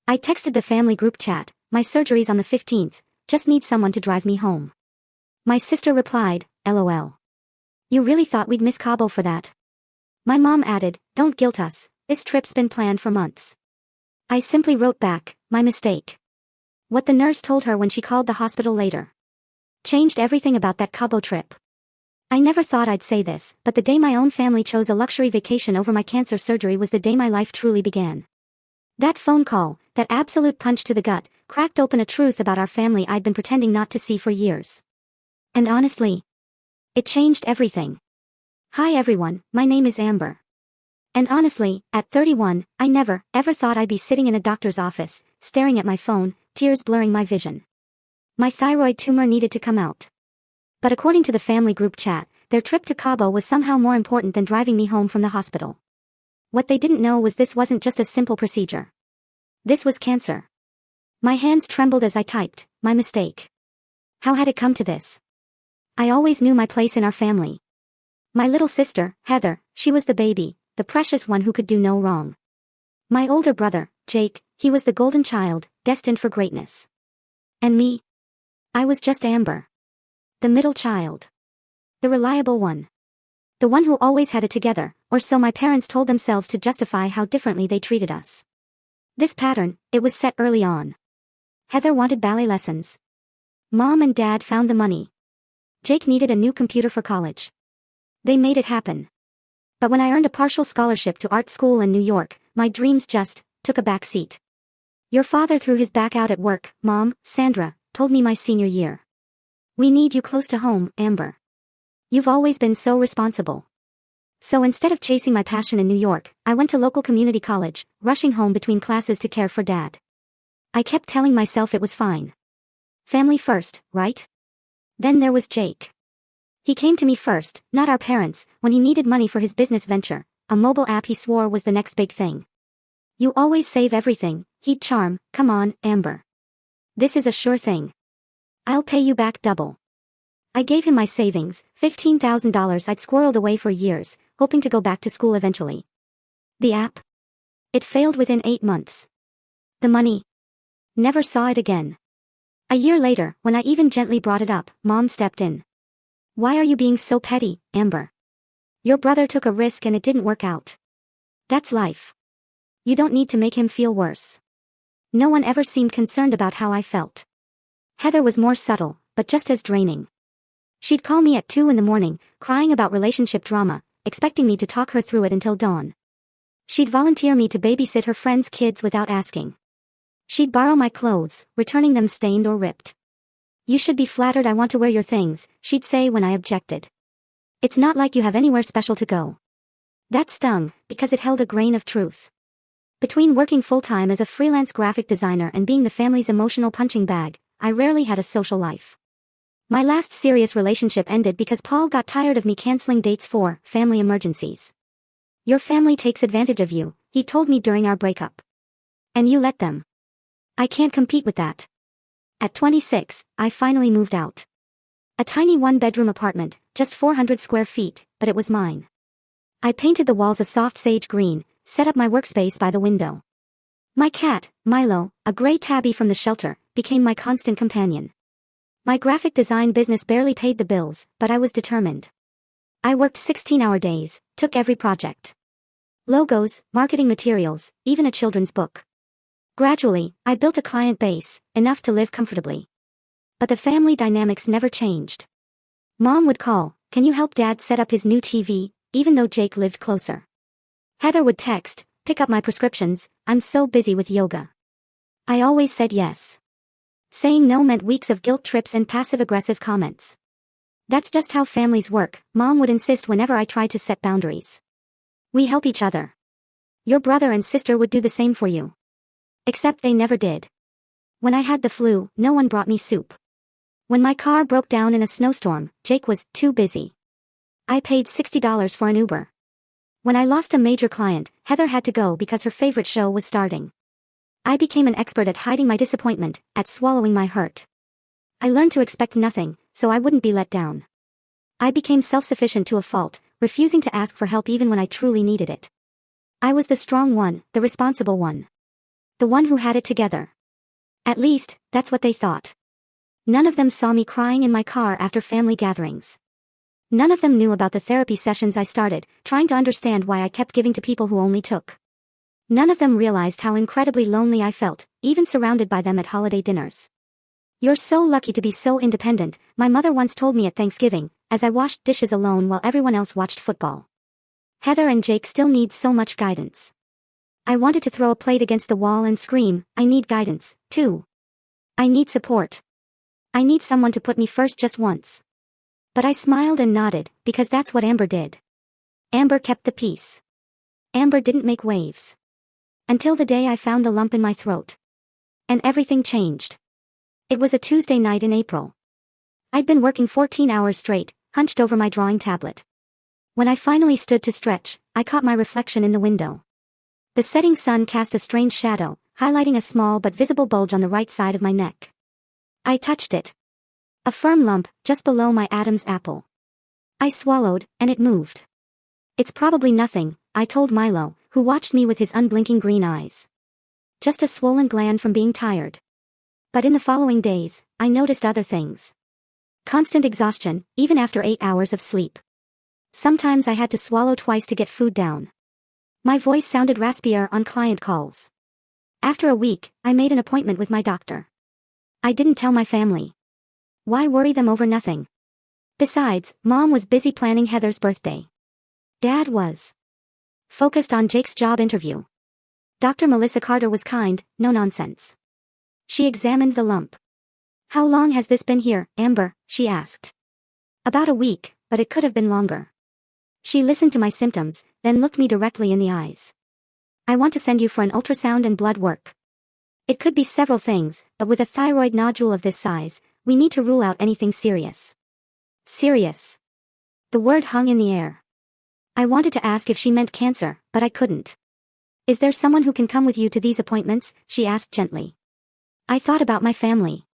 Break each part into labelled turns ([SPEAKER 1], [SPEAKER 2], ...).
[SPEAKER 1] I texted the family group chat, my surgery's on the 15th, just need someone to drive me home. My sister replied, LOL. You really thought we'd miss Cabo for that? My mom added, don't guilt us, this trip's been planned for months. I simply wrote back, my mistake. What the nurse told her when she called the hospital later changed everything about that Cabo trip. I never thought I'd say this, but the day my own family chose a luxury vacation over my cancer surgery was the day my life truly began. That phone call, that absolute punch to the gut, cracked open a truth about our family I'd been pretending not to see for years. And honestly, it changed everything. Hi everyone, my name is Amber. And honestly, at 31, I never, ever thought I'd be sitting in a doctor's office, staring at my phone, tears blurring my vision. My thyroid tumor needed to come out. But according to the family group chat, their trip to Cabo was somehow more important than driving me home from the hospital. What they didn't know was this wasn't just a simple procedure. This was cancer. My hands trembled as I typed, my mistake. How had it come to this? I always knew my place in our family. My little sister, Heather, she was the baby, the precious one who could do no wrong. My older brother, Jake, he was the golden child, destined for greatness. And me? I was just Amber. The middle child. The reliable one. The one who always had it together, or so my parents told themselves to justify how differently they treated us. This pattern, it was set early on. Heather wanted ballet lessons. Mom and Dad found the money. Jake needed a new computer for college. They made it happen. But when I earned a partial scholarship to art school in New York, my dreams just took a back seat. Your father threw his back out at work, Mom, Sandra, told me my senior year. We need you close to home, Amber. You've always been so responsible. So instead of chasing my passion in New York, I went to local community college, rushing home between classes to care for Dad. I kept telling myself it was fine. Family first, right? Then there was Jake. He came to me first, not our parents, when he needed money for his business venture, a mobile app he swore was the next big thing. You always save everything, he'd charm, come on, Amber. This is a sure thing. I'll pay you back double. I gave him my savings, $15,000 I'd squirreled away for years, hoping to go back to school eventually. The app? It failed within 8 months. The money? Never saw it again. A year later, when I even gently brought it up, Mom stepped in. Why are you being so petty, Amber? Your brother took a risk and it didn't work out. That's life. You don't need to make him feel worse. No one ever seemed concerned about how I felt. Heather was more subtle, but just as draining. She'd call me at 2 in the morning, crying about relationship drama, expecting me to talk her through it until dawn. She'd volunteer me to babysit her friends' kids without asking. She'd borrow my clothes, returning them stained or ripped. You should be flattered I want to wear your things, she'd say when I objected. It's not like you have anywhere special to go. That stung, because it held a grain of truth. Between working full-time as a freelance graphic designer and being the family's emotional punching bag, I rarely had a social life. My last serious relationship ended because Paul got tired of me canceling dates for family emergencies. Your family takes advantage of you, he told me during our breakup. And you let them. I can't compete with that. At 26, I finally moved out. A tiny one-bedroom apartment, just 400 square feet, but it was mine. I painted the walls a soft sage green, set up my workspace by the window. My cat, Milo, a gray tabby from the shelter, became my constant companion. My graphic design business barely paid the bills, but I was determined. I worked 16-hour days, took every project. Logos, marketing materials, even a children's book. Gradually, I built a client base, enough to live comfortably. But the family dynamics never changed. Mom would call, can you help Dad set up his new TV, even though Jake lived closer. Heather would text, pick up my prescriptions, I'm so busy with yoga. I always said yes. Saying no meant weeks of guilt trips and passive-aggressive comments. That's just how families work, Mom would insist whenever I tried to set boundaries. We help each other. Your brother and sister would do the same for you. Except they never did. When I had the flu, no one brought me soup. When my car broke down in a snowstorm, Jake was too busy. I paid $60 for an Uber. When I lost a major client, Heather had to go because her favorite show was starting. I became an expert at hiding my disappointment, at swallowing my hurt. I learned to expect nothing, so I wouldn't be let down. I became self-sufficient to a fault, refusing to ask for help even when I truly needed it. I was the strong one, the responsible one. The one who had it together. At least, that's what they thought. None of them saw me crying in my car after family gatherings. None of them knew about the therapy sessions I started, trying to understand why I kept giving to people who only took. None of them realized how incredibly lonely I felt, even surrounded by them at holiday dinners. "You're so lucky to be so independent," my mother once told me at Thanksgiving, as I washed dishes alone while everyone else watched football. "Heather and Jake still need so much guidance." I wanted to throw a plate against the wall and scream, "I need guidance, too. I need support. I need someone to put me first just once." But I smiled and nodded, because that's what Amber did. Amber kept the peace. Amber didn't make waves. Until the day I found the lump in my throat. And everything changed. It was a Tuesday night in April. I'd been working 14 hours straight, hunched over my drawing tablet. When I finally stood to stretch, I caught my reflection in the window. The setting sun cast a strange shadow, highlighting a small but visible bulge on the right side of my neck. I touched it. A firm lump, just below my Adam's apple. I swallowed, and it moved. "It's probably nothing," I told Milo, who watched me with his unblinking green eyes. "Just a swollen gland from being tired." But in the following days, I noticed other things. Constant exhaustion, even after 8 hours of sleep. Sometimes I had to swallow twice to get food down. My voice sounded raspier on client calls. After a week, I made an appointment with my doctor. I didn't tell my family. Why worry them over nothing? Besides, Mom was busy planning Heather's birthday. Dad was focused on Jake's job interview. Dr. Melissa Carter was kind, no nonsense. She examined the lump. "How long has this been here, Amber?" she asked. "About a week, but it could have been longer." She listened to my symptoms, then looked me directly in the eyes. "I want to send you for an ultrasound and blood work. It could be several things, but with a thyroid nodule of this size, we need to rule out anything serious." Serious. The word hung in the air. I wanted to ask if she meant cancer, but I couldn't. "Is there someone who can come with you to these appointments?" she asked gently. I thought about my family.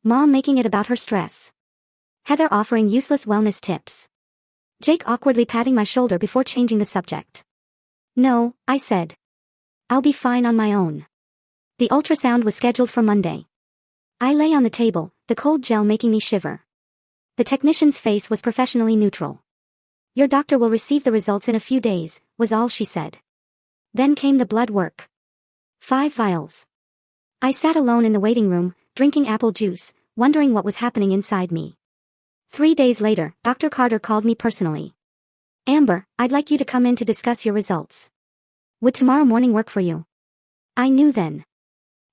[SPEAKER 1] Mom making it about her stress. Heather offering useless wellness tips. Jake awkwardly patting my shoulder before changing the subject. "No," I said. "I'll be fine on my own." The ultrasound was scheduled for Monday. I lay on the table, the cold gel making me shiver. The technician's face was professionally neutral. "Your doctor will receive the results in a few days," was all she said. Then came the blood work. 5 vials. I sat alone in the waiting room, drinking apple juice, wondering what was happening inside me. 3 days later, Dr. Carter called me personally. "Amber, I'd like you to come in to discuss your results. Would tomorrow morning work for you?" I knew then.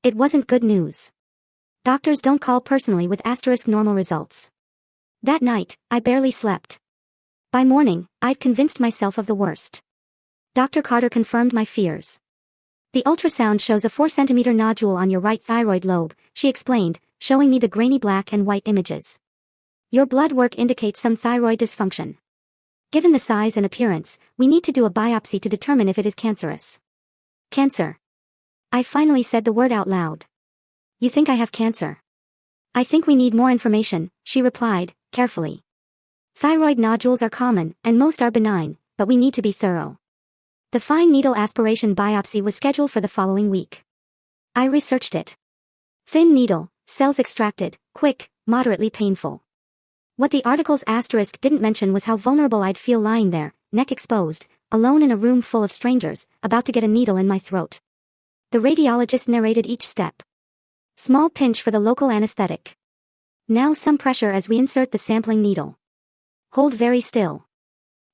[SPEAKER 1] It wasn't good news. Doctors don't call personally with *normal results. That night, I barely slept. By morning, I'd convinced myself of the worst. Dr. Carter confirmed my fears. "The ultrasound shows a 4-centimeter nodule on your right thyroid lobe," she explained, showing me the grainy black and white images. "Your blood work indicates some thyroid dysfunction. Given the size and appearance, we need to do a biopsy to determine if it is cancerous." Cancer. I finally said the word out loud. "You think I have cancer?" "I think we need more information," she replied, carefully. "Thyroid nodules are common, and most are benign, but we need to be thorough." The fine needle aspiration biopsy was scheduled for the following week. I researched it. Thin needle, cells extracted, quick, moderately painful. What the article's asterisk didn't mention was how vulnerable I'd feel lying there, neck exposed, alone in a room full of strangers, about to get a needle in my throat. The radiologist narrated each step. Small pinch for the local anesthetic. Now some pressure as we insert the sampling needle. Hold very still.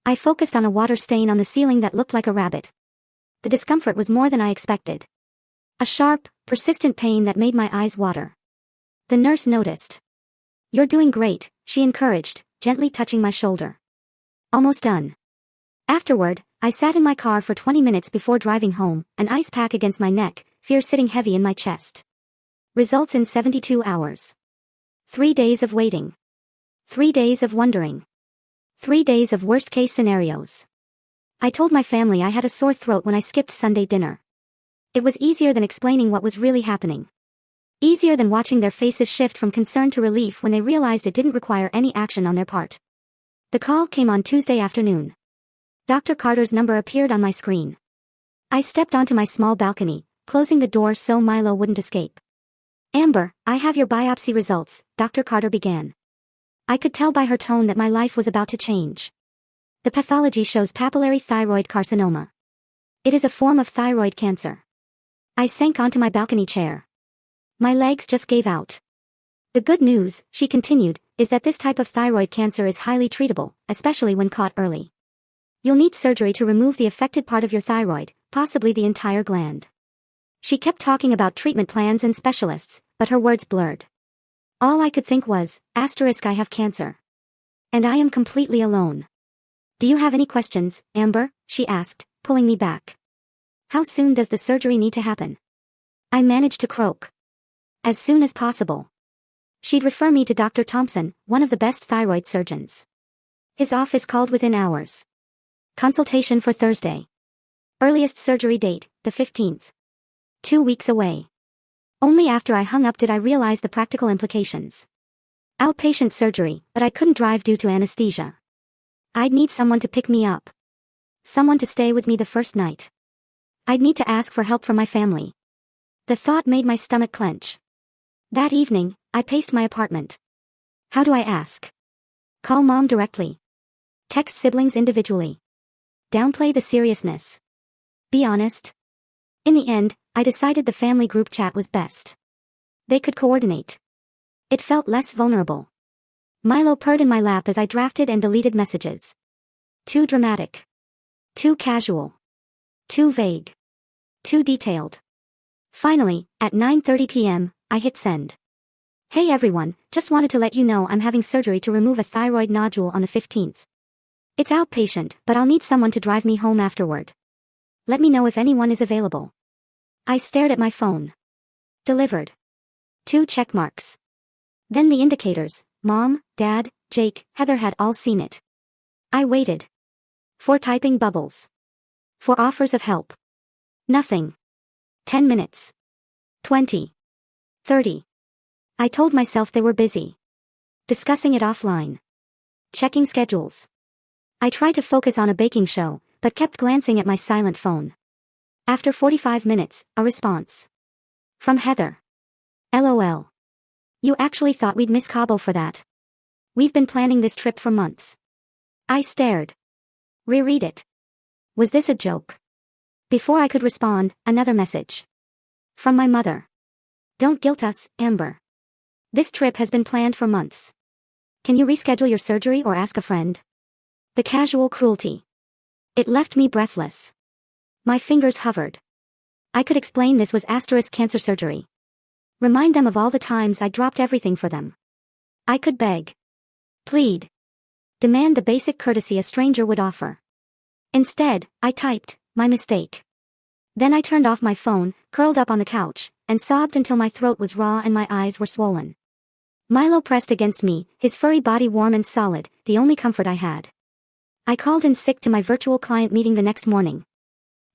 [SPEAKER 1] I focused on a water stain on the ceiling that looked like a rabbit. The discomfort was more than I expected. A sharp, persistent pain that made my eyes water. The nurse noticed. "You're doing great," she encouraged, gently touching my shoulder. "Almost done." Afterward, I sat in my car for 20 minutes before driving home, an ice pack against my neck, fear sitting heavy in my chest. Results in 72 hours. 3 days of waiting. 3 days of wondering. 3 days of worst-case scenarios. I told my family I had a sore throat when I skipped Sunday dinner. It was easier than explaining what was really happening. Easier than watching their faces shift from concern to relief when they realized it didn't require any action on their part. The call came on Tuesday afternoon. Dr. Carter's number appeared on my screen. I stepped onto my small balcony, closing the door so Milo wouldn't escape. Amber, I have your biopsy results, Dr. Carter began. I could tell by her tone that my life was about to change. The pathology shows papillary thyroid carcinoma. It is a form of thyroid cancer. I sank onto my balcony chair. My legs just gave out. The good news, she continued, is that this type of thyroid cancer is highly treatable, especially when caught early. You'll need surgery to remove the affected part of your thyroid, possibly the entire gland. She kept talking about treatment plans and specialists, but her words blurred. All I could think was, I have cancer. And I am completely alone. Do you have any questions, Amber? She asked, pulling me back. How soon does the surgery need to happen? I managed to croak. As soon as possible. She'd refer me to Dr. Thompson, one of the best thyroid surgeons. His office called within hours. Consultation for Thursday. Earliest surgery date, the 15th. 2 weeks away. Only after I hung up did I realize the practical implications. Outpatient surgery, but I couldn't drive due to anesthesia. I'd need someone to pick me up. Someone to stay with me the first night. I'd need to ask for help from my family. The thought made my stomach clench. That evening, I paced my apartment. How do I ask? Call mom directly. Text siblings individually. Downplay the seriousness. Be honest. In the end, I decided the family group chat was best. They could coordinate. It felt less vulnerable. Milo purred in my lap as I drafted and deleted messages. Too dramatic. Too casual. Too vague. Too detailed. Finally, at 9:30 p.m., I hit send. Hey everyone, just wanted to let you know I'm having surgery to remove a thyroid nodule on the 15th. It's outpatient, but I'll need someone to drive me home afterward. Let me know if anyone is available. I stared at my phone. Delivered. 2 check marks. Then the indicators, Mom, Dad, Jake, Heather had all seen it. I waited. 4 typing bubbles. 4 offers of help. Nothing. 10 minutes. 20. 30. I told myself they were busy. Discussing it offline. Checking schedules. I tried to focus on a baking show, but kept glancing at my silent phone. After 45 minutes, a response. From Heather. LOL. You actually thought we'd miss Cabo for that. We've been planning this trip for months. I stared. Reread it. Was this a joke? Before I could respond, another message. From my mother. Don't guilt us, Amber. This trip has been planned for months. Can you reschedule your surgery or ask a friend? The casual cruelty. It left me breathless. My fingers hovered. I could explain this was cancer surgery. Remind them of all the times I dropped everything for them. I could beg. Plead. Demand the basic courtesy a stranger would offer. Instead, I typed, my mistake. Then I turned off my phone, curled up on the couch, and sobbed until my throat was raw and my eyes were swollen. Milo pressed against me, his furry body warm and solid, the only comfort I had. I called in sick to my virtual client meeting the next morning.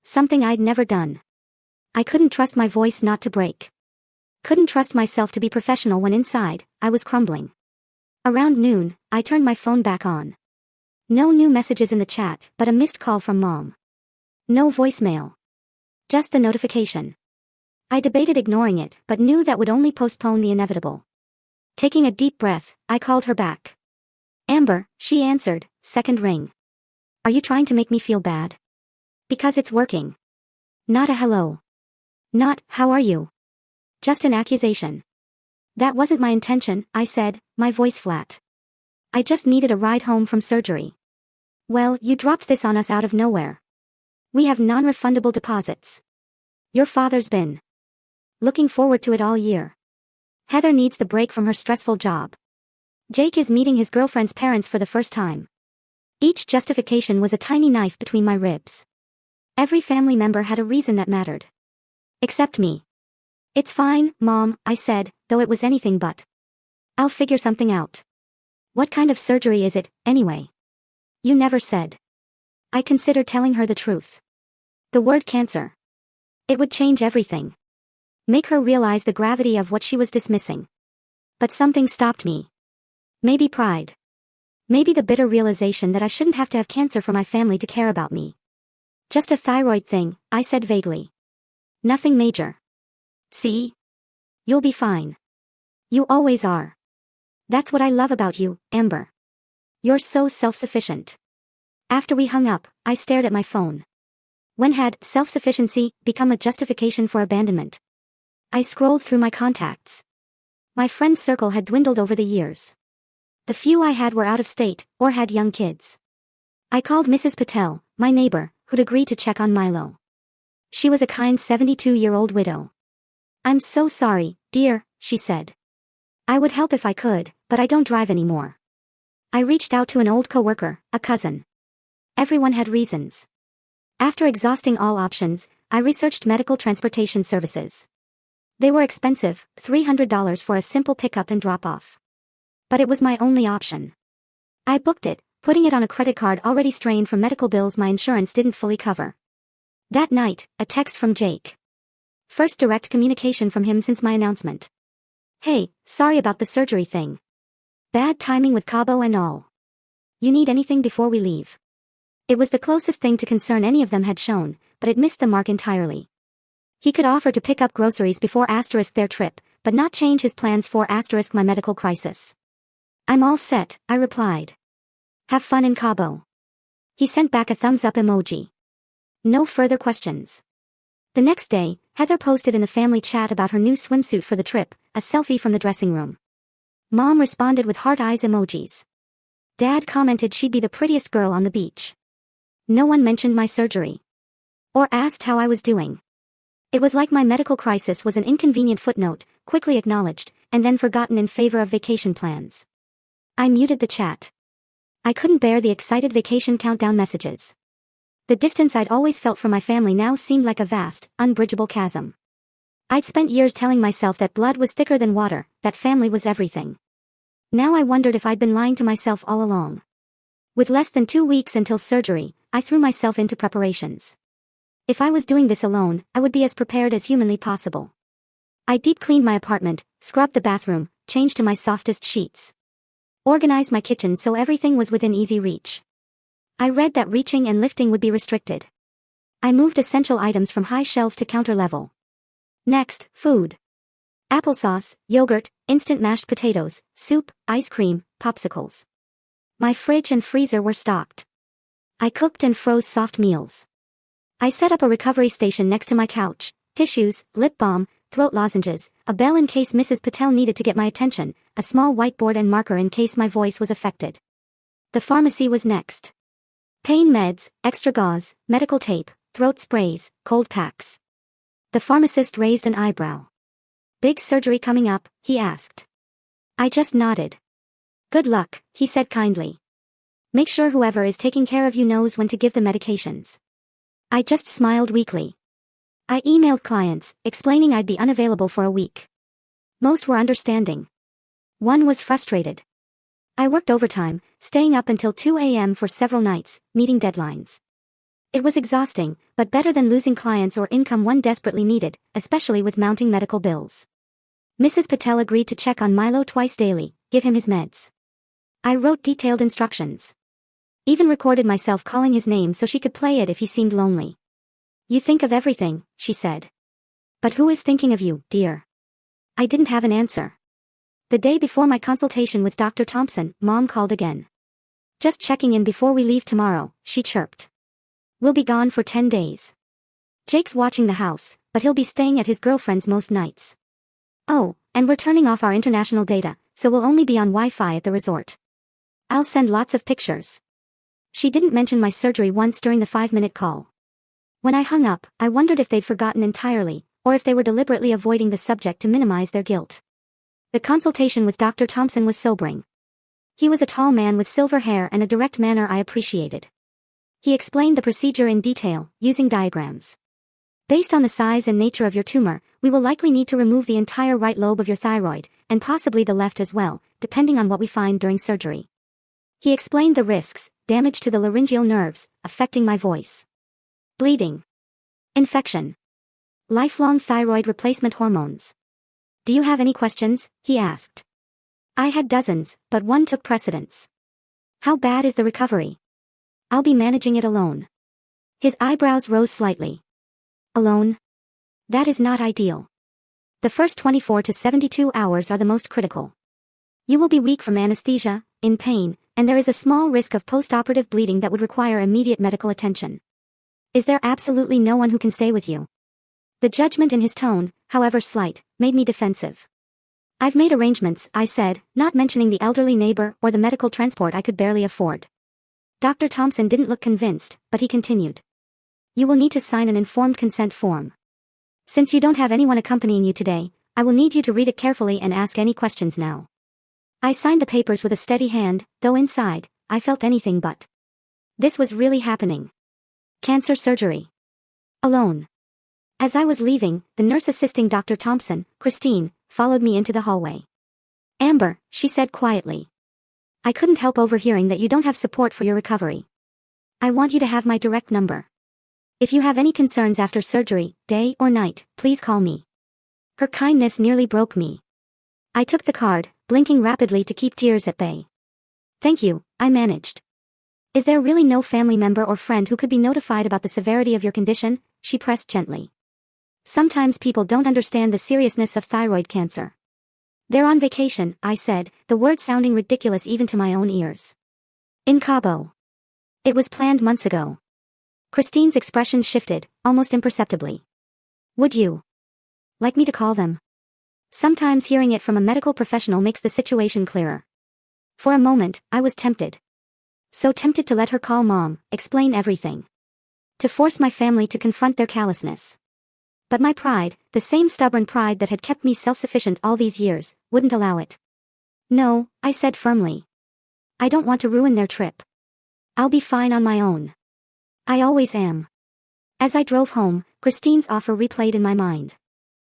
[SPEAKER 1] Something I'd never done. I couldn't trust my voice not to break. Couldn't trust myself to be professional when inside, I was crumbling. Around noon, I turned my phone back on. No new messages in the chat, but a missed call from Mom. No voicemail. Just the notification. I debated ignoring it, but knew that would only postpone the inevitable. Taking a deep breath, I called her back. Amber, she answered, second ring. Are you trying to make me feel bad? Because it's working. Not a hello. Not, how are you? Just an accusation. That wasn't my intention, I said, my voice flat. I just needed a ride home from surgery. Well, you dropped this on us out of nowhere. We have non-refundable deposits. Your father's been looking forward to it all year. Heather needs the break from her stressful job. Jake is meeting his girlfriend's parents for the first time. Each justification was a tiny knife between my ribs. Every family member had a reason that mattered. Except me. It's fine, Mom, I said, though it was anything but. I'll figure something out. What kind of surgery is it, anyway? You never said. I considered telling her the truth. The word cancer. It would change everything. Make her realize the gravity of what she was dismissing. But something stopped me. Maybe pride. Maybe the bitter realization that I shouldn't have to have cancer for my family to care about me. Just a thyroid thing, I said vaguely. Nothing major. See? You'll be fine. You always are. That's what I love about you, Amber. You're so self-sufficient. After we hung up, I stared at my phone. When had self-sufficiency become a justification for abandonment? I scrolled through my contacts. My friend circle had dwindled over the years. The few I had were out of state, or had young kids. I called Mrs. Patel, my neighbor, who'd agreed to check on Milo. She was a kind 72-year-old widow. "I'm so sorry, dear," she said. "I would help if I could, but I don't drive anymore." I reached out to an old coworker, a cousin. Everyone had reasons. After exhausting all options, I researched medical transportation services. They were expensive, $300 for a simple pickup and drop-off. But it was my only option. I booked it, putting it on a credit card already strained from medical bills my insurance didn't fully cover. That night, a text from Jake. First direct communication from him since my announcement. "Hey, sorry about the surgery thing. Bad timing with Cabo and all. You need anything before we leave?" It was the closest thing to concern any of them had shown, but it missed the mark entirely. He could offer to pick up groceries before * their trip, but not change his plans for * my medical crisis. "I'm all set," I replied. "Have fun in Cabo." He sent back a thumbs up emoji. No further questions. The next day, Heather posted in the family chat about her new swimsuit for the trip, a selfie from the dressing room. Mom responded with heart eyes emojis. Dad commented she'd be the prettiest girl on the beach. No one mentioned my surgery. Or asked how I was doing. It was like my medical crisis was an inconvenient footnote, quickly acknowledged, and then forgotten in favor of vacation plans. I muted the chat. I couldn't bear the excited vacation countdown messages. The distance I'd always felt from my family now seemed like a vast, unbridgeable chasm. I'd spent years telling myself that blood was thicker than water, that family was everything. Now I wondered if I'd been lying to myself all along. With less than 2 weeks until surgery, I threw myself into preparations. If I was doing this alone, I would be as prepared as humanly possible. I deep cleaned my apartment, scrubbed the bathroom, changed to my softest sheets. Organized my kitchen so everything was within easy reach. I read that reaching and lifting would be restricted. I moved essential items from high shelves to counter level. Next, food. Applesauce, yogurt, instant mashed potatoes, soup, ice cream, popsicles. My fridge and freezer were stocked. I cooked and froze soft meals. I set up a recovery station next to my couch, tissues, lip balm, throat lozenges, a bell in case Mrs. Patel needed to get my attention, a small whiteboard and marker in case my voice was affected. The pharmacy was next. Pain meds, extra gauze, medical tape, throat sprays, cold packs. The pharmacist raised an eyebrow. "Big surgery coming up?" he asked. I just nodded. "Good luck," he said kindly. "Make sure whoever is taking care of you knows when to give the medications." I just smiled weakly. I emailed clients, explaining I'd be unavailable for a week. Most were understanding. One was frustrated. I worked overtime, staying up until 2 a.m. for several nights, meeting deadlines. It was exhausting, but better than losing clients or income one desperately needed, especially with mounting medical bills. Mrs. Patel agreed to check on Milo twice daily, give him his meds. I wrote detailed instructions. Even recorded myself calling his name so she could play it if he seemed lonely. "You think of everything," she said. "But who is thinking of you, dear?" I didn't have an answer. The day before my consultation with Dr. Thompson, Mom called again. "Just checking in before we leave tomorrow," she chirped. "We'll be gone for 10 days. Jake's watching the house, but he'll be staying at his girlfriend's most nights. Oh, and we're turning off our international data, so we'll only be on Wi-Fi at the resort. I'll send lots of pictures." She didn't mention my surgery once during the 5-minute call. When I hung up, I wondered if they'd forgotten entirely, or if they were deliberately avoiding the subject to minimize their guilt. The consultation with Dr. Thompson was sobering. He was a tall man with silver hair and a direct manner I appreciated. He explained the procedure in detail, using diagrams. "Based on the size and nature of your tumor, we will likely need to remove the entire right lobe of your thyroid, and possibly the left as well, depending on what we find during surgery." He explained the risks: damage to the laryngeal nerves, affecting my voice. Bleeding. Infection. Lifelong thyroid replacement hormones. "Do you have any questions?" he asked. I had dozens, but one took precedence. "How bad is the recovery?" "I'll be managing it alone." His eyebrows rose slightly. "Alone?" That is not ideal. The first 24 to 72 hours are the most critical. You will be weak from anesthesia, in pain, and there is a small risk of post-operative bleeding that would require immediate medical attention. Is there absolutely no one who can stay with you? The judgment in his tone, however slight, made me defensive. I've made arrangements, I said, not mentioning the elderly neighbor or the medical transport I could barely afford. Dr. Thompson didn't look convinced, but he continued. You will need to sign an informed consent form. Since you don't have anyone accompanying you today, I will need you to read it carefully and ask any questions now. I signed the papers with a steady hand, though inside, I felt anything but. This was really happening. Cancer surgery. Alone. As I was leaving, the nurse assisting Dr. Thompson, Christine, followed me into the hallway. Amber, she said quietly. I couldn't help overhearing that you don't have support for your recovery. I want you to have my direct number. If you have any concerns after surgery, day or night, please call me. Her kindness nearly broke me. I took the card, blinking rapidly to keep tears at bay. Thank you, I managed. Is there really no family member or friend who could be notified about the severity of your condition? She pressed gently. Sometimes people don't understand the seriousness of thyroid cancer. They're on vacation, I said, the words sounding ridiculous even to my own ears. In Cabo. It was planned months ago. Christine's expression shifted, almost imperceptibly. Would you like me to call them? Sometimes hearing it from a medical professional makes the situation clearer. For a moment, I was tempted. So tempted to let her call Mom, explain everything. To force my family to confront their callousness. But my pride, the same stubborn pride that had kept me self-sufficient all these years, wouldn't allow it. No, I said firmly. I don't want to ruin their trip. I'll be fine on my own. I always am. As I drove home, Christine's offer replayed in my mind.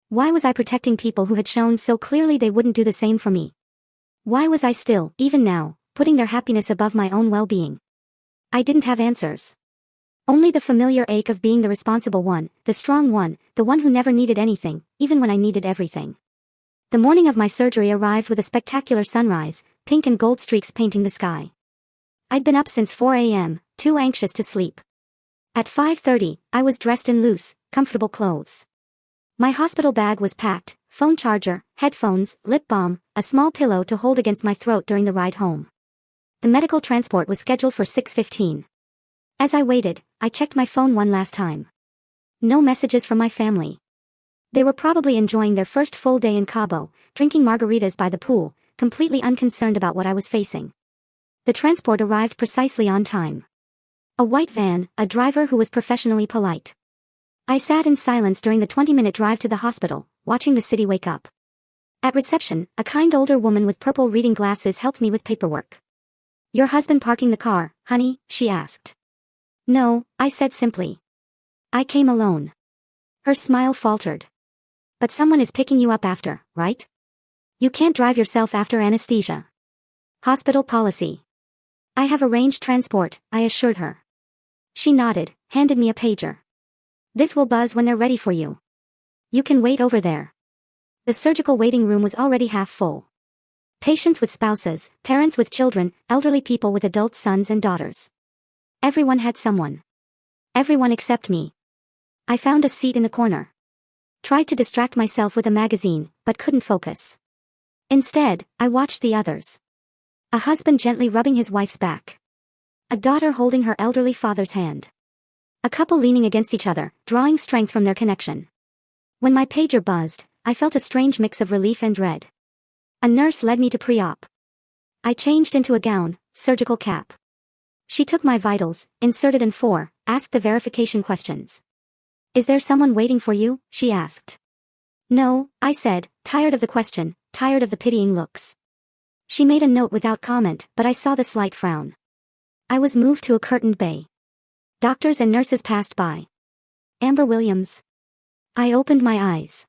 [SPEAKER 1] Why was I protecting people who had shown so clearly they wouldn't do the same for me? Why was I still, even now, putting their happiness above my own well-being? I didn't have answers. Only the familiar ache of being the responsible one, the strong one, the one who never needed anything, even when I needed everything. The morning of my surgery arrived with a spectacular sunrise, pink and gold streaks painting the sky. I'd been up since 4 a.m., too anxious to sleep. At 5:30, I was dressed in loose, comfortable clothes. My hospital bag was packed, phone charger, headphones, lip balm, a small pillow to hold against my throat during the ride home. The medical transport was scheduled for 6:15. As I waited, I checked my phone one last time. No messages from my family. They were probably enjoying their first full day in Cabo, drinking margaritas by the pool, completely unconcerned about what I was facing. The transport arrived precisely on time. A white van, a driver who was professionally polite. I sat in silence during the 20-minute drive to the hospital, watching the city wake up. At reception, a kind older woman with purple reading glasses helped me with paperwork. Your husband parking the car, honey? She asked. No, I said simply. I came alone. Her smile faltered. But someone is picking you up after, right? You can't drive yourself after anesthesia. Hospital policy. I have arranged transport, I assured her. She nodded, handed me a pager. This will buzz when they're ready for you. You can wait over there. The surgical waiting room was already half full. Patients with spouses, parents with children, elderly people with adult sons and daughters. Everyone had someone. Everyone except me. I found a seat in the corner. Tried to distract myself with a magazine, but couldn't focus. Instead, I watched the others. A husband gently rubbing his wife's back. A daughter holding her elderly father's hand. A couple leaning against each other, drawing strength from their connection. When my pager buzzed, I felt a strange mix of relief and dread. A nurse led me to pre-op. I changed into a gown, surgical cap. She took my vitals, inserted N4, asked the verification questions. Is there someone waiting for you? She asked. No, I said, tired of the question, tired of the pitying looks. She made a note without comment, but I saw the slight frown. I was moved to a curtained bay. Doctors and nurses passed by. Amber Williams. I opened my eyes.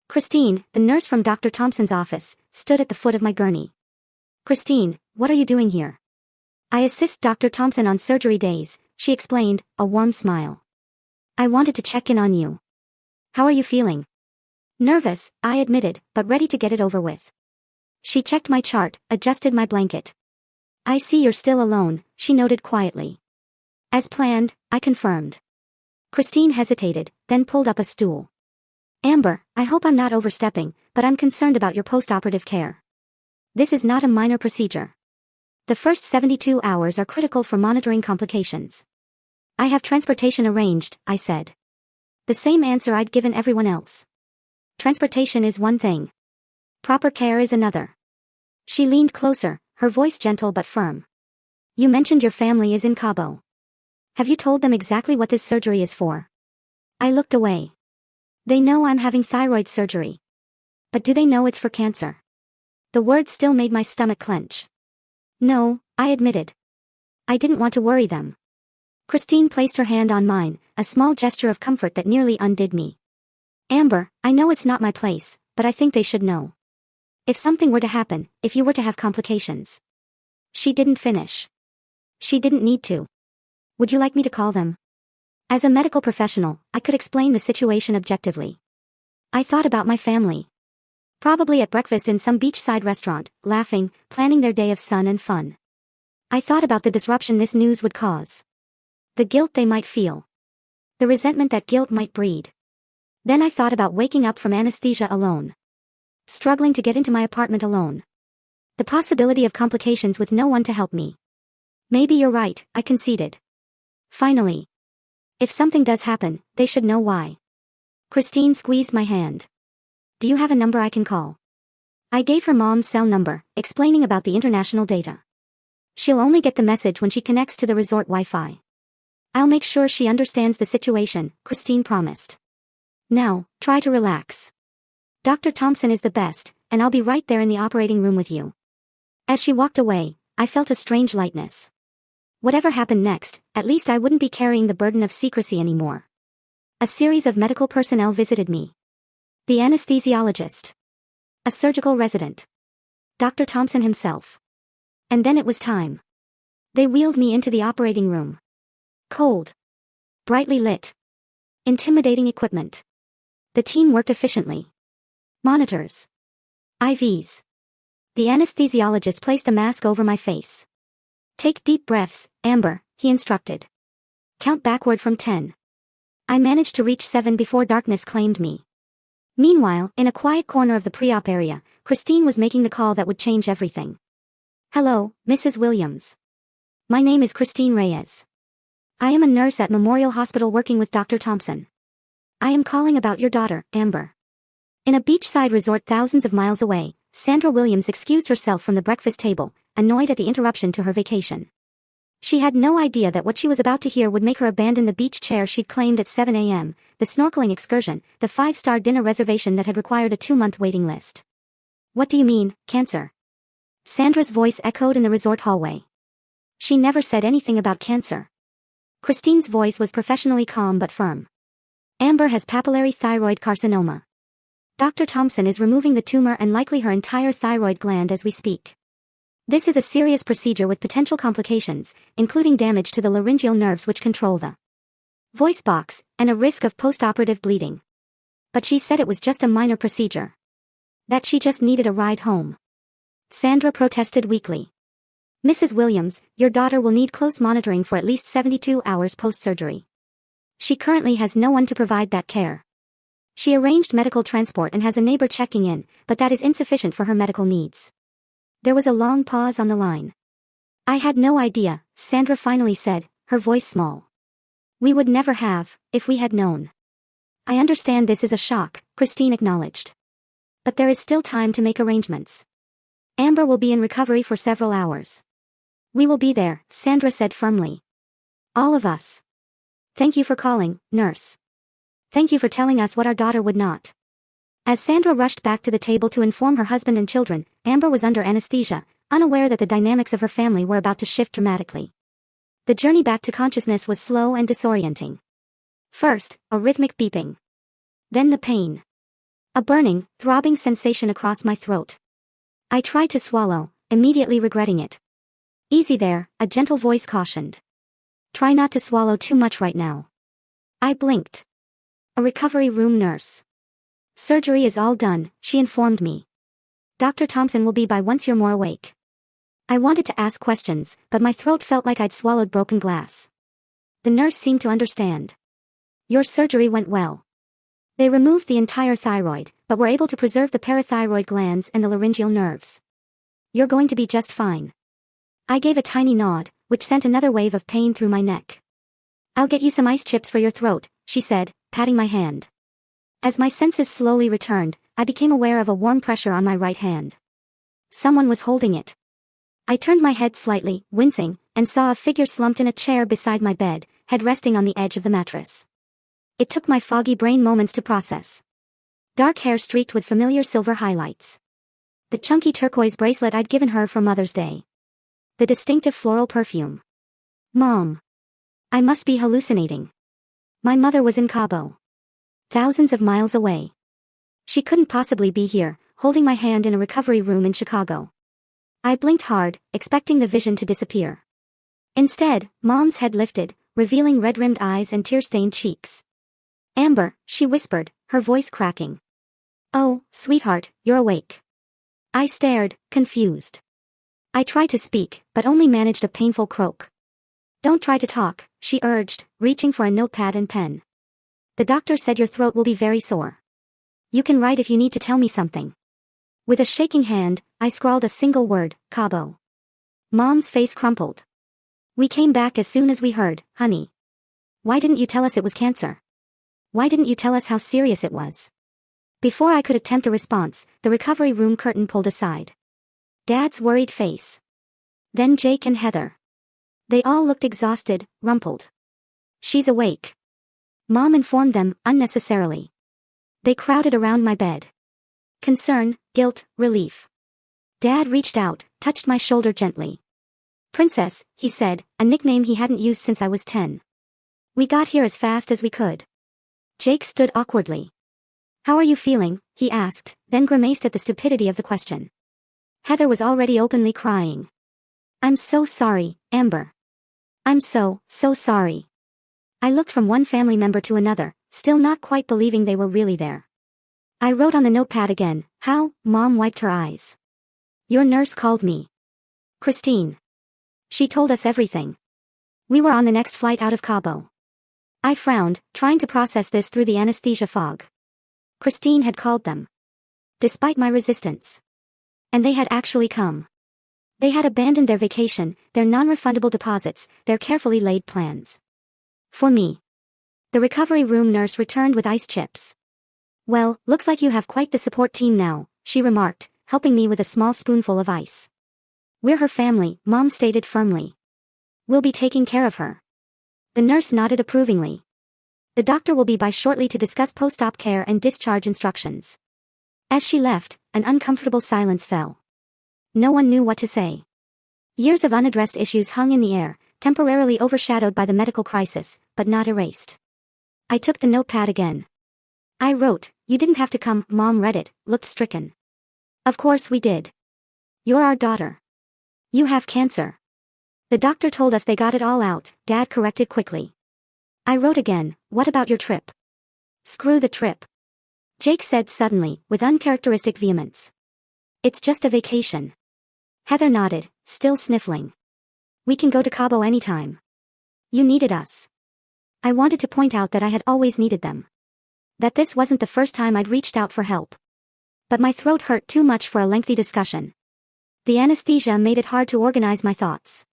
[SPEAKER 1] Christine, the nurse from Dr. Thompson's office, stood at the foot of my gurney. Christine, what are you doing here? I assist Dr. Thompson on surgery days, she explained, a warm smile. I wanted to check in on you. How are you feeling? Nervous, I admitted, but ready to get it over with. She checked my chart, adjusted my blanket. I see you're still alone, she noted quietly. As planned, I confirmed. Christine hesitated, then pulled up a stool. Amber, I hope I'm not overstepping, but I'm concerned about your post-operative care. This is not a minor procedure. The first 72 hours are critical for monitoring complications. I have transportation arranged, I said. The same answer I'd given everyone else. Transportation is one thing. Proper care is another. She leaned closer, her voice gentle but firm. You mentioned your family is in Cabo. Have you told them exactly what this surgery is for? I looked away. They know I'm having thyroid surgery. But do they know it's for cancer? The words still made my stomach clench. No, I admitted. I didn't want to worry them. Christine placed her hand on mine, a small gesture of comfort that nearly undid me. Amber, I know it's not my place, but I think they should know. If something were to happen, if you were to have complications. She didn't finish. She didn't need to. Would you like me to call them? As a medical professional, I could explain the situation objectively. I thought about my family. Probably at breakfast in some beachside restaurant, laughing, planning their day of sun and fun. I thought about the disruption this news would cause. The guilt they might feel. The resentment that guilt might breed. Then I thought about waking up from anesthesia alone. Struggling to get into my apartment alone. The possibility of complications with no one to help me. Maybe you're right, I conceded. Finally. If something does happen, they should know why. Christine squeezed my hand. Do you have a number I can call? I gave her mom's cell number, explaining about the international data. She'll only get the message when she connects to the resort Wi-Fi. I'll make sure she understands the situation, Christine promised. Now, try to relax. Dr. Thompson is the best, and I'll be right there in the operating room with you. As she walked away, I felt a strange lightness. Whatever happened next, at least I wouldn't be carrying the burden of secrecy anymore. A series of medical personnel visited me. The anesthesiologist. A surgical resident. Dr. Thompson himself. And then it was time. They wheeled me into the operating room. Cold. Brightly lit. Intimidating equipment. The team worked efficiently. Monitors. IVs. The anesthesiologist placed a mask over my face. Take deep breaths, Amber, he instructed. Count backward from 10. I managed to reach 7 before darkness claimed me. Meanwhile, in a quiet corner of the pre-op area, Christine was making the call that would change everything. Hello, Mrs. Williams. My name is Christine Reyes. I am a nurse at Memorial Hospital working with Dr. Thompson. I am calling about your daughter, Amber. In a beachside resort thousands of miles away, Sandra Williams excused herself from the breakfast table, annoyed at the interruption to her vacation. She had no idea that what she was about to hear would make her abandon the beach chair she'd claimed at 7 a.m., the snorkeling excursion, the 5-star dinner reservation that had required a 2-month waiting list. What do you mean, cancer? Sandra's voice echoed in the resort hallway. She never said anything about cancer. Christine's voice was professionally calm but firm. Amber has papillary thyroid carcinoma. Dr. Thompson is removing the tumor and likely her entire thyroid gland as we speak. This is a serious procedure with potential complications, including damage to the laryngeal nerves which control the voice box, and a risk of post-operative bleeding. But she said it was just a minor procedure. That she just needed a ride home. Sandra protested weakly. Mrs. Williams, your daughter will need close monitoring for at least 72 hours post-surgery. She currently has no one to provide that care. She arranged medical transport and has a neighbor checking in, but that is insufficient for her medical needs. There was a long pause on the line. I had no idea, Sandra finally said, her voice small. We would never have, if we had known. I understand this is a shock, Christine acknowledged. But there is still time to make arrangements. Amber will be in recovery for several hours. We will be there, Sandra said firmly. All of us. Thank you for calling, nurse. Thank you for telling us what our daughter would not. As Sandra rushed back to the table to inform her husband and children, Amber was under anesthesia, unaware that the dynamics of her family were about to shift dramatically. The journey back to consciousness was slow and disorienting. First, a rhythmic beeping. Then the pain. A burning, throbbing sensation across my throat. I tried to swallow, immediately regretting it. Easy there, a gentle voice cautioned. Try not to swallow too much right now. I blinked. A recovery room nurse. Surgery is all done, she informed me. Dr. Thompson will be by once you're more awake. I wanted to ask questions, but my throat felt like I'd swallowed broken glass. The nurse seemed to understand. Your surgery went well. They removed the entire thyroid, but were able to preserve the parathyroid glands and the laryngeal nerves. You're going to be just fine. I gave a tiny nod, which sent another wave of pain through my neck. I'll get you some ice chips for your throat, she said, patting my hand. As my senses slowly returned, I became aware of a warm pressure on my right hand. Someone was holding it. I turned my head slightly, wincing, and saw a figure slumped in a chair beside my bed, head resting on the edge of the mattress. It took my foggy brain moments to process. Dark hair streaked with familiar silver highlights. The chunky turquoise bracelet I'd given her for Mother's Day. The distinctive floral perfume. Mom. I must be hallucinating. My mother was in Cabo. Thousands of miles away. She couldn't possibly be here, holding my hand in a recovery room in Chicago. I blinked hard, expecting the vision to disappear. Instead, Mom's head lifted, revealing red-rimmed eyes and tear-stained cheeks. Amber, she whispered, her voice cracking. Oh, sweetheart, you're awake. I stared, confused. I tried to speak, but only managed a painful croak. Don't try to talk, she urged, reaching for a notepad and pen. The doctor said your throat will be very sore. You can write if you need to tell me something. With a shaking hand, I scrawled a single word, Cabo. Mom's face crumpled. We came back as soon as we heard, honey. Why didn't you tell us it was cancer? Why didn't you tell us how serious it was? Before I could attempt a response, the recovery room curtain pulled aside. Dad's worried face. Then Jake and Heather. They all looked exhausted, rumpled. She's awake. Mom informed them, unnecessarily. They crowded around my bed. Concern, guilt, relief. Dad reached out, touched my shoulder gently. Princess, he said, a nickname he hadn't used since I was 10. We got here as fast as we could. Jake stood awkwardly. How are you feeling? He asked, then grimaced at the stupidity of the question. Heather was already openly crying. I'm so sorry, Amber. I'm so sorry. I looked from one family member to another, still not quite believing they were really there. I wrote on the notepad again, how. Mom wiped her eyes. Your nurse called me. Christine. She told us everything. We were on the next flight out of Cabo. I frowned, trying to process this through the anesthesia fog. Christine had called them. Despite my resistance. And they had actually come. They had abandoned their vacation, their non-refundable deposits, their carefully laid plans. For me. The recovery room nurse returned with ice chips. Well, looks like you have quite the support team now, she remarked, helping me with a small spoonful of ice. We're her family, Mom stated firmly. We'll be taking care of her. The nurse nodded approvingly. The doctor will be by shortly to discuss post-op care and discharge instructions. As she left, an uncomfortable silence fell. No one knew what to say. Years of unaddressed issues hung in the air, temporarily overshadowed by the medical crisis, but not erased. I took the notepad again. I wrote, you didn't have to come. Mom read it, looked stricken. Of course we did. You're our daughter. You have cancer. The doctor told us they got it all out, Dad corrected quickly. I wrote again, what about your trip? Screw the trip. Jake said suddenly, with uncharacteristic vehemence. It's just a vacation. Heather nodded, still sniffling. We can go to Cabo anytime. You needed us. I wanted to point out that I had always needed them. That this wasn't the first time I'd reached out for help. But my throat hurt too much for a lengthy discussion. The anesthesia made it hard to organize my thoughts.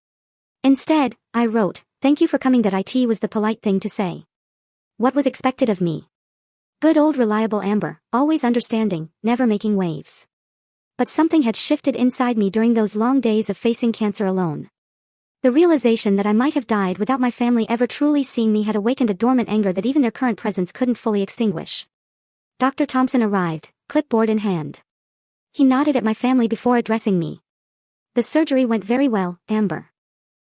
[SPEAKER 1] Instead, I wrote, thank you for coming. It was the polite thing to say. What was expected of me? Good old reliable Amber, always understanding, never making waves. But something had shifted inside me during those long days of facing cancer alone. The realization that I might have died without my family ever truly seeing me had awakened a dormant anger that even their current presence couldn't fully extinguish. Dr. Thompson arrived, clipboard in hand. He nodded at my family before addressing me. The surgery went very well, Amber.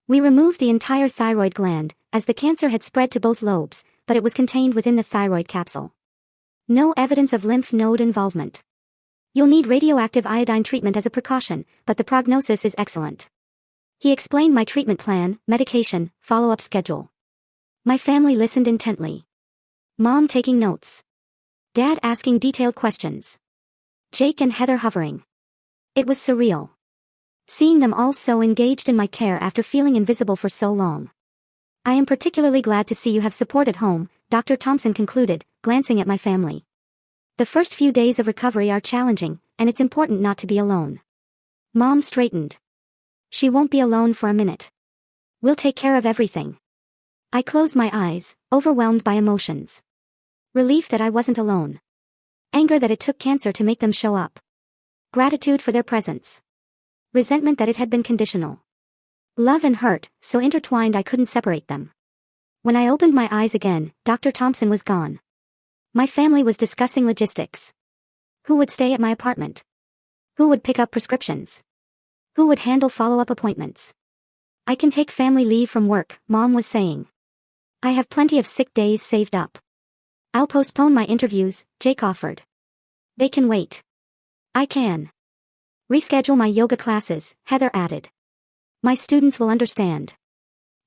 [SPEAKER 1] We removed the entire thyroid gland, as the cancer had spread to both lobes, but it was contained within the thyroid capsule. No evidence of lymph node involvement. You'll need radioactive iodine treatment as a precaution, but the prognosis is excellent. He explained my treatment plan, medication, follow-up schedule. My family listened intently. Mom taking notes. Dad asking detailed questions. Jake and Heather hovering. It was surreal. Seeing them all so engaged in my care after feeling invisible for so long. I am particularly glad to see you have support at home, Dr. Thompson concluded, glancing at my family. The first few days of recovery are challenging, and it's important not to be alone. Mom straightened. She won't be alone for a minute. We'll take care of everything. I closed my eyes, overwhelmed by emotions. Relief that I wasn't alone. Anger that it took cancer to make them show up. Gratitude for their presence. Resentment that it had been conditional. Love and hurt, so intertwined I couldn't separate them. When I opened my eyes again, Dr. Thompson was gone. My family was discussing logistics. Who would stay at my apartment? Who would pick up prescriptions? Who would handle follow-up appointments? I can take family leave from work, Mom was saying. I have plenty of sick days saved up. I'll postpone my interviews, Jake offered. They can wait. I can reschedule my yoga classes, Heather added. My students will understand.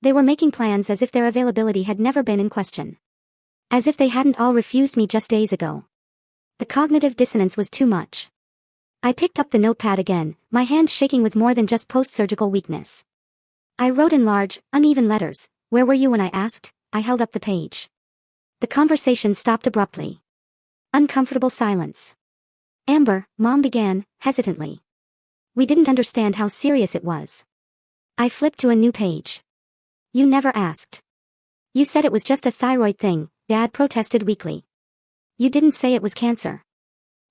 [SPEAKER 1] They were making plans as if their availability had never been in question. As if they hadn't all refused me just days ago. The cognitive dissonance was too much. I picked up the notepad again, my hands shaking with more than just post-surgical weakness. I wrote in large, uneven letters, "Where were you when I asked?" I held up the page. The conversation stopped abruptly. Uncomfortable silence. Amber, Mom began, hesitantly. We didn't understand how serious it was. I flipped to a new page. You never asked. You said it was just a thyroid thing, Dad protested weakly. You didn't say it was cancer.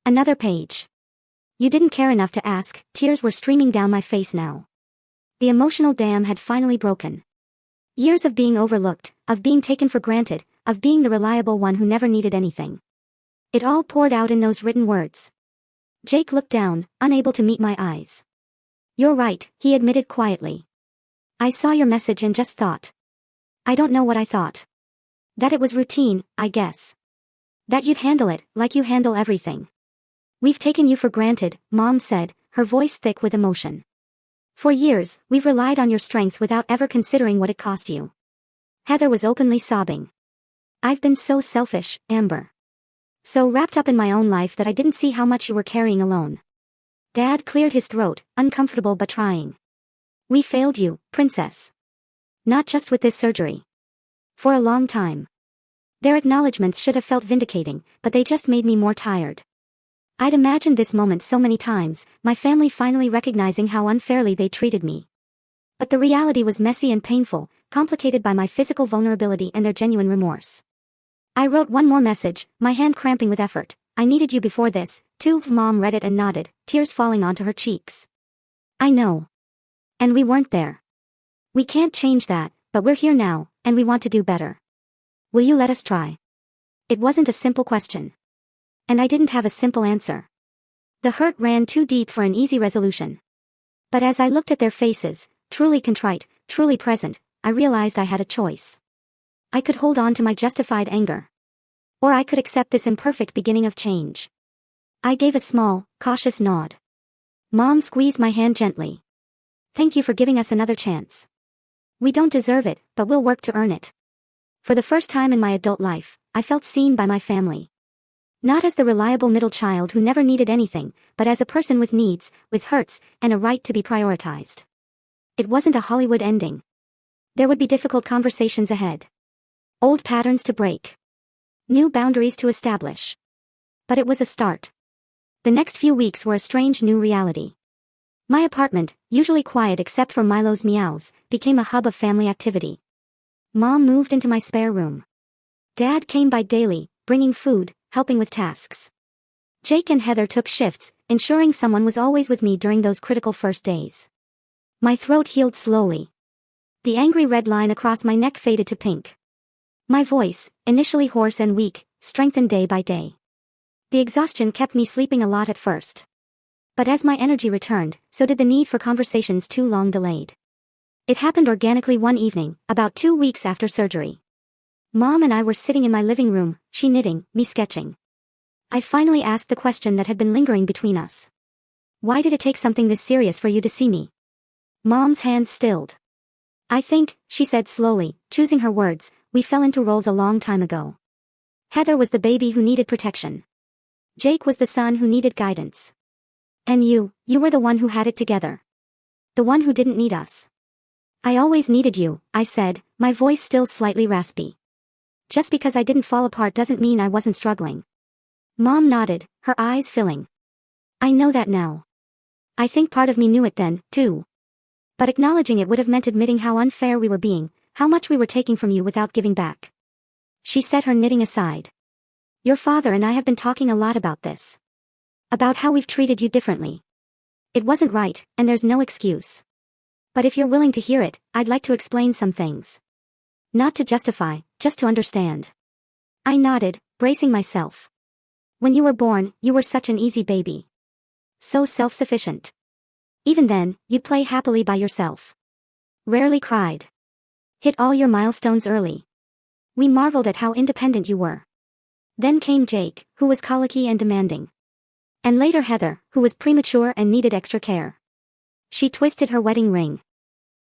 [SPEAKER 1] Another page. You didn't care enough to ask, tears were streaming down my face now. The emotional dam had finally broken. Years of being overlooked, of being taken for granted, of being the reliable one who never needed anything. It all poured out in those written words. Jake looked down, unable to meet my eyes. You're right, he admitted quietly. I saw your message and just thought. I don't know what I thought. That it was routine, I guess. That you'd handle it, like you handle everything. We've taken you for granted, Mom said, her voice thick with emotion. For years, we've relied on your strength without ever considering what it cost you. Heather was openly sobbing. I've been so selfish, Amber. So wrapped up in my own life that I didn't see how much you were carrying alone. Dad cleared his throat, uncomfortable but trying. We failed you, Princess. Not just with this surgery. For a long time. Their acknowledgments should have felt vindicating, but they just made me more tired. I'd imagined this moment so many times, my family finally recognizing how unfairly they treated me. But the reality was messy and painful, complicated by my physical vulnerability and their genuine remorse. I wrote one more message, my hand cramping with effort. I needed you before this, too. Mom read it and nodded, tears falling onto her cheeks. I know. And we weren't there. We can't change that, but we're here now, and we want to do better. Will you let us try? It wasn't a simple question. And I didn't have a simple answer. The hurt ran too deep for an easy resolution. But as I looked at their faces, truly contrite, truly present, I realized I had a choice. I could hold on to my justified anger. Or I could accept this imperfect beginning of change. I gave a small, cautious nod. Mom squeezed my hand gently. Thank you for giving us another chance. We don't deserve it, but we'll work to earn it. For the first time in my adult life, I felt seen by my family. Not as the reliable middle child who never needed anything, but as a person with needs, with hurts, and a right to be prioritized. It wasn't a Hollywood ending. There would be difficult conversations ahead. Old patterns to break. New boundaries to establish. But it was a start. The next few weeks were a strange new reality. My apartment, usually quiet except for Milo's meows, became a hub of family activity. Mom moved into my spare room. Dad came by daily, bringing food, helping with tasks. Jake and Heather took shifts, ensuring someone was always with me during those critical first days. My throat healed slowly. The angry red line across my neck faded to pink. My voice, initially hoarse and weak, strengthened day by day. The exhaustion kept me sleeping a lot at first. But as my energy returned, so did the need for conversations too long delayed. It happened organically one evening, about 2 weeks after surgery. Mom and I were sitting in my living room, she knitting, me sketching. I finally asked the question that had been lingering between us. Why did it take something this serious for you to see me? Mom's hands stilled. I think, she said slowly, choosing her words, we fell into roles a long time ago. Heather was the baby who needed protection. Jake was the son who needed guidance. And you were the one who had it together. The one who didn't need us. I always needed you, I said, my voice still slightly raspy. Just because I didn't fall apart doesn't mean I wasn't struggling. Mom nodded, her eyes filling. I know that now. I think part of me knew it then, too. But acknowledging it would have meant admitting how unfair we were being, how much we were taking from you without giving back. She set her knitting aside. Your father and I have been talking a lot about this. About how we've treated you differently. It wasn't right, and there's no excuse. But if you're willing to hear it, I'd like to explain some things. Not to justify, just to understand. I nodded, bracing myself. When you were born, you were such an easy baby. So self-sufficient. Even then, you'd play happily by yourself. Rarely cried. Hit all your milestones early. We marveled at how independent you were. Then came Jake, who was colicky and demanding. And later Heather, who was premature and needed extra care. She twisted her wedding ring.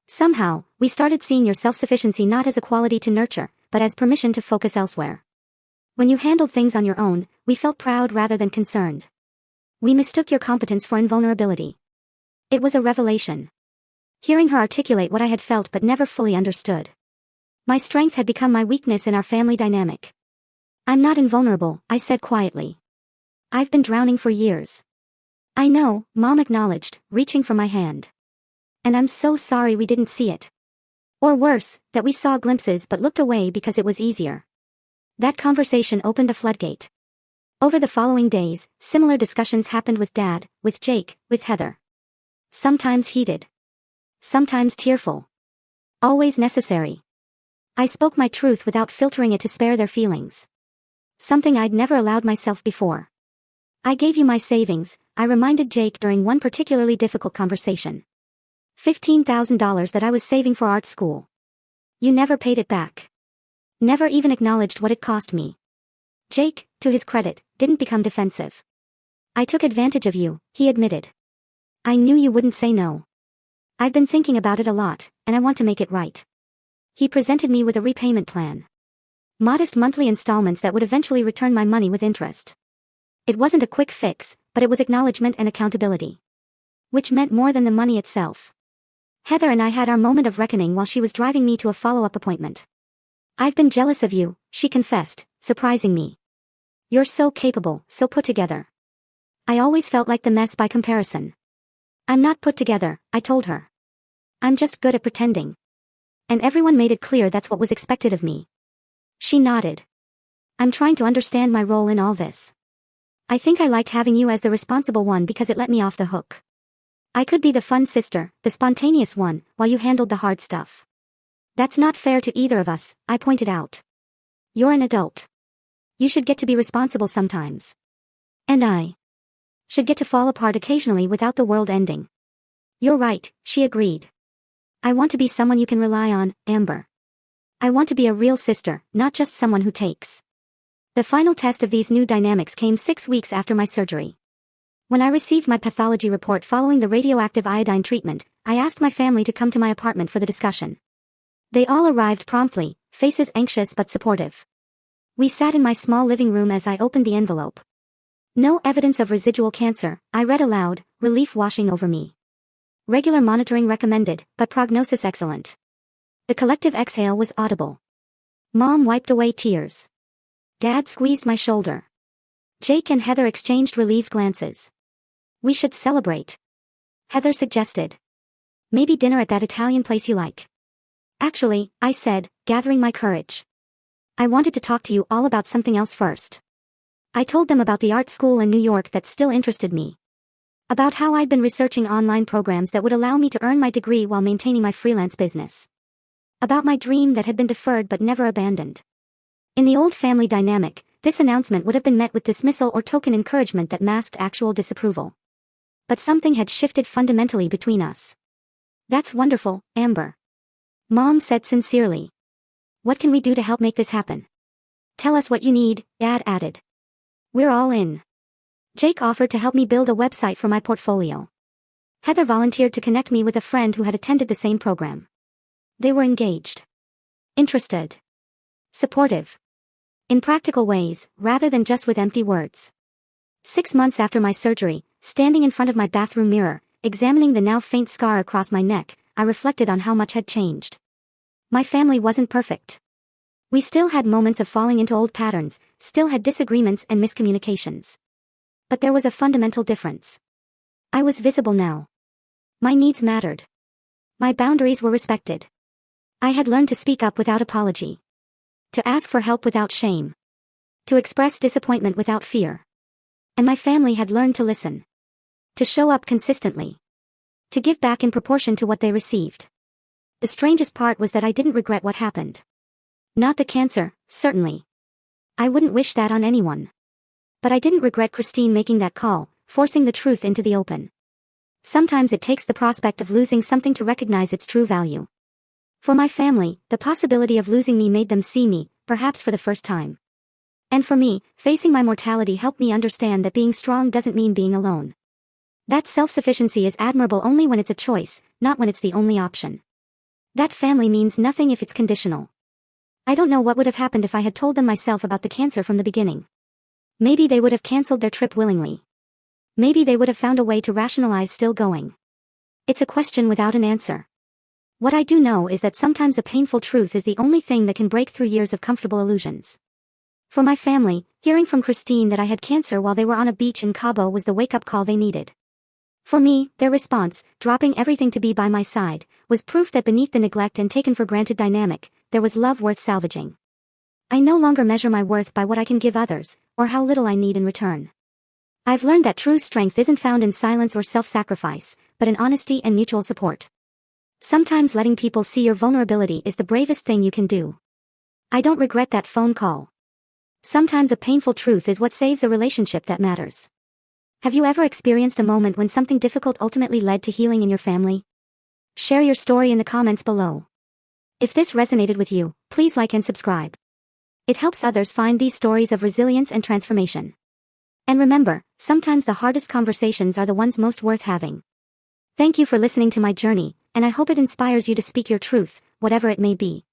[SPEAKER 1] Somehow, we started seeing your self-sufficiency not as a quality to nurture, but as permission to focus elsewhere. When you handled things on your own, we felt proud rather than concerned. We mistook your competence for invulnerability. It was a revelation. Hearing her articulate what I had felt but never fully understood. My strength had become my weakness in our family dynamic. I'm not invulnerable, I said quietly. I've been drowning for years. I know, Mom acknowledged, reaching for my hand. And I'm so sorry we didn't see it. Or worse, that we saw glimpses but looked away because it was easier. That conversation opened a floodgate. Over the following days, similar discussions happened with Dad, with Jake, with Heather. Sometimes heated. Sometimes tearful. Always necessary. I spoke my truth without filtering it to spare their feelings. Something I'd never allowed myself before. I gave you my savings, I reminded Jake during one particularly difficult conversation. $15,000 that I was saving for art school. You never paid it back. Never even acknowledged what it cost me. Jake, to his credit, didn't become defensive. I took advantage of you, he admitted. I knew you wouldn't say no. I've been thinking about it a lot, and I want to make it right. He presented me with a repayment plan. Modest monthly installments that would eventually return my money with interest. It wasn't a quick fix, but it was acknowledgement and accountability. Which meant more than the money itself. Heather and I had our moment of reckoning while she was driving me to a follow-up appointment. I've been jealous of you, she confessed, surprising me. You're so capable, so put together. I always felt like the mess by comparison. I'm not put together, I told her. I'm just good at pretending. And everyone made it clear that's what was expected of me. She nodded. I'm trying to understand my role in all this. I think I liked having you as the responsible one because it let me off the hook. I could be the fun sister, the spontaneous one, while you handled the hard stuff. That's not fair to either of us, I pointed out. You're an adult. You should get to be responsible sometimes. And I should get to fall apart occasionally without the world ending. You're right, she agreed. I want to be someone you can rely on, Amber. I want to be a real sister, not just someone who takes. The final test of these new dynamics came 6 weeks after my surgery. When I received my pathology report following the radioactive iodine treatment, I asked my family to come to my apartment for the discussion. They all arrived promptly, faces anxious but supportive. We sat in my small living room as I opened the envelope. No evidence of residual cancer, I read aloud, relief washing over me. Regular monitoring recommended, but prognosis excellent. The collective exhale was audible. Mom wiped away tears. Dad squeezed my shoulder. Jake and Heather exchanged relieved glances. We should celebrate. Heather suggested. Maybe dinner at that Italian place you like. Actually, I said, gathering my courage. I wanted to talk to you all about something else first. I told them about the art school in New York that still interested me. About how I'd been researching online programs that would allow me to earn my degree while maintaining my freelance business. About my dream that had been deferred but never abandoned. In the old family dynamic, this announcement would have been met with dismissal or token encouragement that masked actual disapproval. But something had shifted fundamentally between us. That's wonderful, Amber. Mom said sincerely. What can we do to help make this happen? Tell us what you need, Dad added. We're all in. Jake offered to help me build a website for my portfolio. Heather volunteered to connect me with a friend who had attended the same program. They were engaged. Interested. Supportive. In practical ways, rather than just with empty words. 6 months after my surgery, standing in front of my bathroom mirror, examining the now faint scar across my neck, I reflected on how much had changed. My family wasn't perfect. We still had moments of falling into old patterns, still had disagreements and miscommunications. But there was a fundamental difference. I was visible now. My needs mattered. My boundaries were respected. I had learned to speak up without apology. To ask for help without shame. To express disappointment without fear. And my family had learned to listen. To show up consistently. To give back in proportion to what they received. The strangest part was that I didn't regret what happened. Not the cancer, certainly. I wouldn't wish that on anyone. But I didn't regret Christine making that call, forcing the truth into the open. Sometimes it takes the prospect of losing something to recognize its true value. For my family, the possibility of losing me made them see me, perhaps for the first time. And for me, facing my mortality helped me understand that being strong doesn't mean being alone. That self-sufficiency is admirable only when it's a choice, not when it's the only option. That family means nothing if it's conditional. I don't know what would have happened if I had told them myself about the cancer from the beginning. Maybe they would have cancelled their trip willingly. Maybe they would have found a way to rationalize still going. It's a question without an answer. What I do know is that sometimes a painful truth is the only thing that can break through years of comfortable illusions. For my family, hearing from Christine that I had cancer while they were on a beach in Cabo was the wake-up call they needed. For me, their response, dropping everything to be by my side, was proof that beneath the neglect and taken for granted dynamic, there was love worth salvaging. I no longer measure my worth by what I can give others, or how little I need in return. I've learned that true strength isn't found in silence or self-sacrifice, but in honesty and mutual support. Sometimes letting people see your vulnerability is the bravest thing you can do. I don't regret that phone call. Sometimes a painful truth is what saves a relationship that matters. Have you ever experienced a moment when something difficult ultimately led to healing in your family? Share your story in the comments below. If this resonated with you, please like and subscribe. It helps others find these stories of resilience and transformation. And remember, sometimes the hardest conversations are the ones most worth having. Thank you for listening to my journey, and I hope it inspires you to speak your truth, whatever it may be.